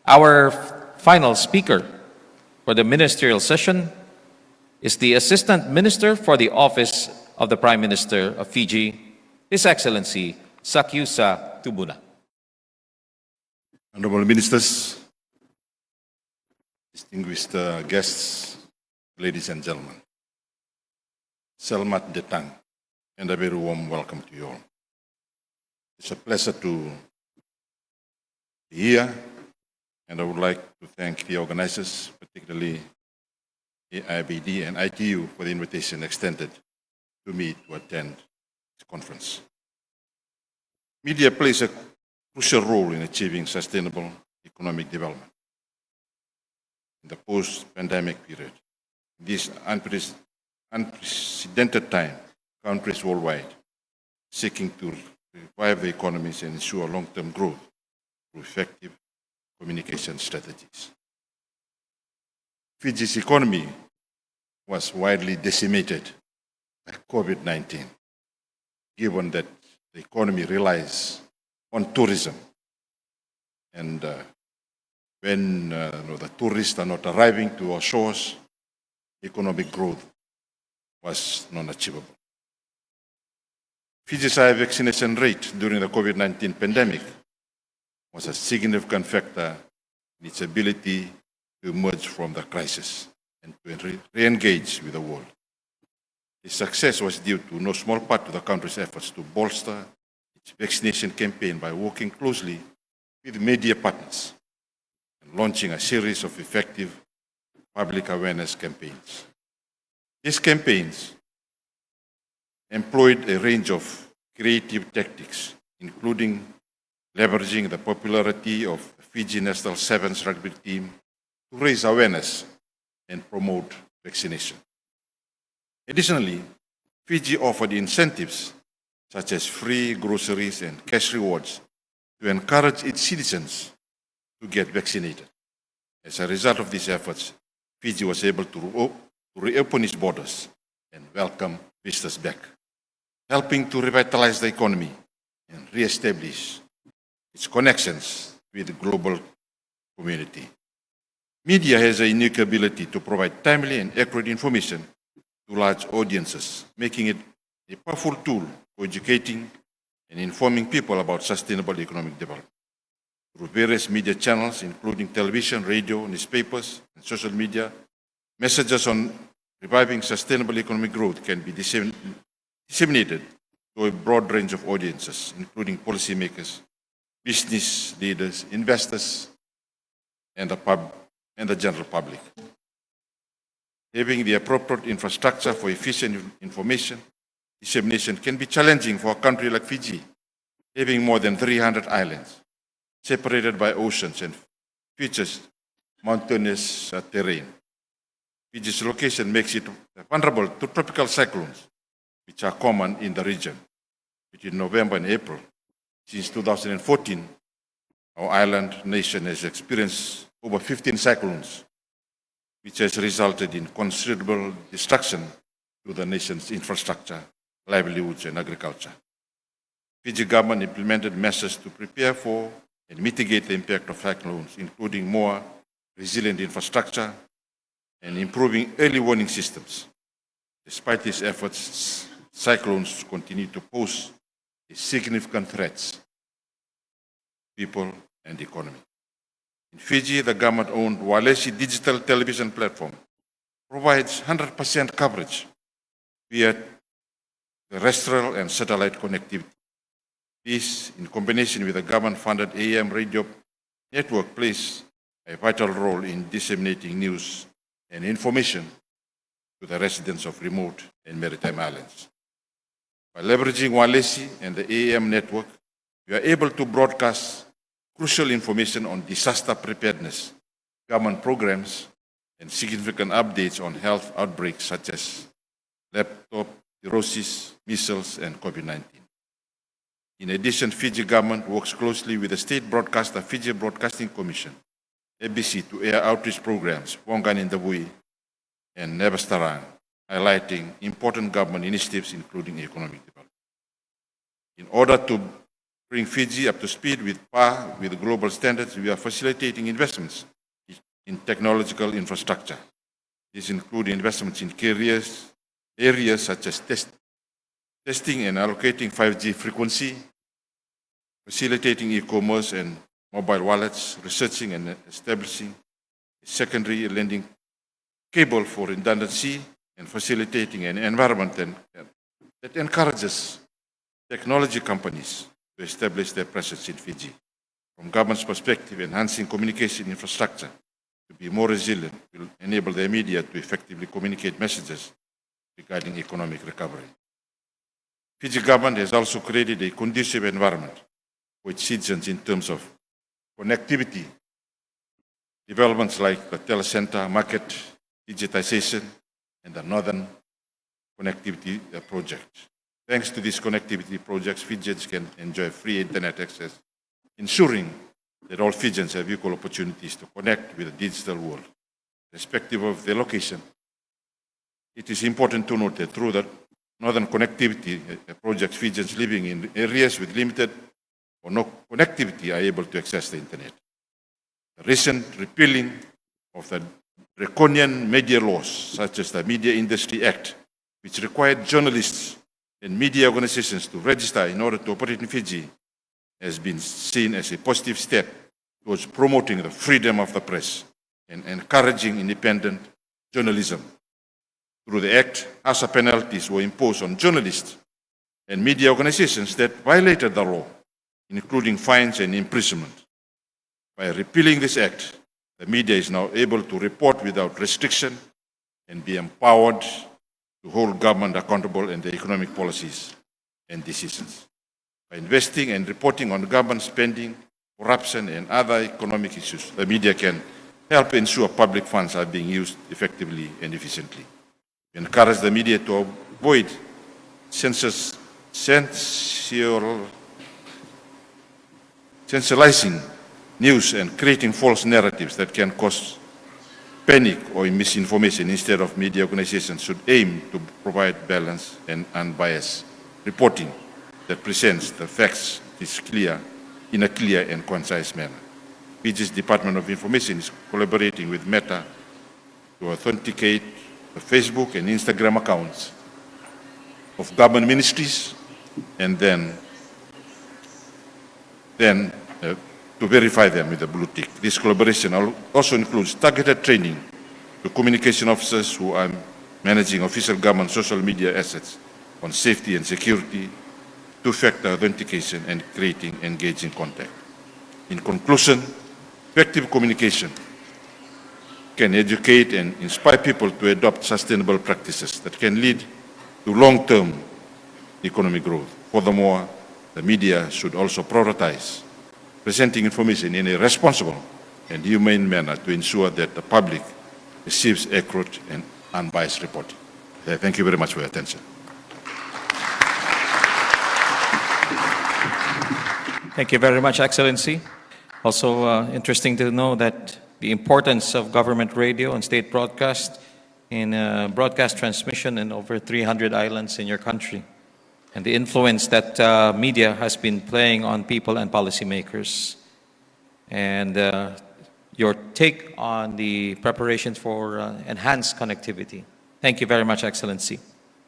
Our final speaker for the ministerial session is the Assistant Minister for the Office of the Prime Minister of Fiji, His Excellency Sakiusa Tubuna. Honorable Ministers, distinguished guests, ladies and gentlemen, Selamat datang and a very warm welcome to you all. It's a pleasure to be here, and I would like to thank the organizers, particularly AIBD and ITU, for the invitation extended to me to attend this conference. Media plays a crucial role in achieving sustainable economic development in the post-pandemic period. In this unprecedented time, countries worldwide seeking to revive the economies and ensure long-term growth through effective communication strategies. Fiji's economy was widely decimated by COVID-19, given that the economy relies on tourism. And when the tourists are not arriving to our shores, economic growth was non-achievable. Fiji's high vaccination rate during the COVID-19 pandemic was a significant factor in its ability to emerge from the crisis and to re-engage with the world. Its success was due to no small part to the country's efforts to bolster its vaccination campaign by working closely with media partners and launching a series of effective public awareness campaigns. These campaigns employed a range of creative tactics, including leveraging the popularity of the Fiji National Sevens rugby team to raise awareness and promote vaccination. Additionally, Fiji offered incentives such as free groceries and cash rewards to encourage its citizens to get vaccinated. As a result of these efforts, Fiji was able to reopen its borders and welcome visitors back, helping to revitalize the economy and re-establish its connections with the global community. Media has a unique ability to provide timely and accurate information to large audiences, making it a powerful tool for educating and informing people about sustainable economic development. Through various media channels, including television, radio, newspapers, and social media, messages on reviving sustainable economic growth can be disseminated to a broad range of audiences, including policymakers, business leaders, investors, and the general public. Having the appropriate infrastructure for efficient information dissemination can be challenging for a country like Fiji, having more than 300 islands, separated by oceans and features mountainous terrain. Fiji's location makes it vulnerable to tropical cyclones, which are common in the region. Between November and April, since 2014, our island nation has experienced over 15 cyclones, which has resulted in considerable destruction to the nation's infrastructure, livelihoods, and agriculture. Fiji government implemented measures to prepare for and mitigate the impact of cyclones, including more resilient infrastructure and improving early warning systems. Despite these efforts, cyclones continue to pose significant threats to people and the economy. In Fiji, the government-owned Walesi digital television platform provides 100% coverage via terrestrial and satellite connectivity. This, in combination with the government-funded AM radio network, plays a vital role in disseminating news and information to the residents of remote and maritime islands. By leveraging Walesi and the AM network, we are able to broadcast crucial information on disaster preparedness, government programs, and significant updates on health outbreaks such as leptospirosis, measles, and COVID-19. In addition, Fiji government works closely with the state broadcaster Fiji Broadcasting Commission, ABC, to air outreach programs, Pongan in the Bui and Nebastarang, highlighting important government initiatives including economic development. In order to bring Fiji up to speed with par with global standards, we are facilitating investments in technological infrastructure. These include investments in areas such as testing and allocating 5G frequency, facilitating e-commerce and mobile wallets, researching and establishing a secondary lending cable for redundancy, and facilitating an environment that encourages technology companies to establish their presence in Fiji. From government's perspective, enhancing communication infrastructure to be more resilient will enable the media to effectively communicate messages regarding economic recovery. Fiji government has also created a conducive environment for its citizens in terms of connectivity, developments like the telecenter market, digitization, and the Northern Connectivity Project. Thanks to these connectivity projects, Fijians can enjoy free internet access, ensuring that all Fijians have equal opportunities to connect with the digital world, irrespective of their location. It is important to note that through the Northern Connectivity Project, Fijians living in areas with limited or no connectivity are able to access the internet. The recent repealing of the draconian media laws, such as the Media Industry Act, which required journalists and media organizations to register in order to operate in Fiji, has been seen as a positive step towards promoting the freedom of the press and encouraging independent journalism. Through the Act, harsher penalties were imposed on journalists and media organizations that violated the law, including fines and imprisonment. By repealing this Act, the media is now able to report without restriction and be empowered to hold government accountable in their economic policies and decisions. By investing and reporting on government spending, corruption, and other economic issues, the media can help ensure public funds are being used effectively and efficiently. We encourage the media to avoid sensationalizing news and creating false narratives that can cause panic or misinformation. Instead of media organizations should aim to provide balanced and unbiased reporting that presents the facts in a clear and concise manner. Fiji's Department of Information is collaborating with Meta to authenticate the Facebook and Instagram accounts of government ministries and then to verify them with a blue tick. This collaboration also includes targeted training to communication officers who are managing official government social media assets on safety and security, two-factor authentication, and creating engaging content. In conclusion, effective communication can educate and inspire people to adopt sustainable practices that can lead to long-term economic growth. Furthermore, the media should also prioritize presenting information in a responsible and humane manner to ensure that the public receives accurate and unbiased reporting. Thank you very much for your attention. Thank you very much, Excellency. Also interesting to know that the importance of government radio and state broadcast in broadcast transmission in over 300 islands in your country, and the influence that media has been playing on people and policymakers, and your take on the preparations for enhanced connectivity. Thank you very much, Excellency.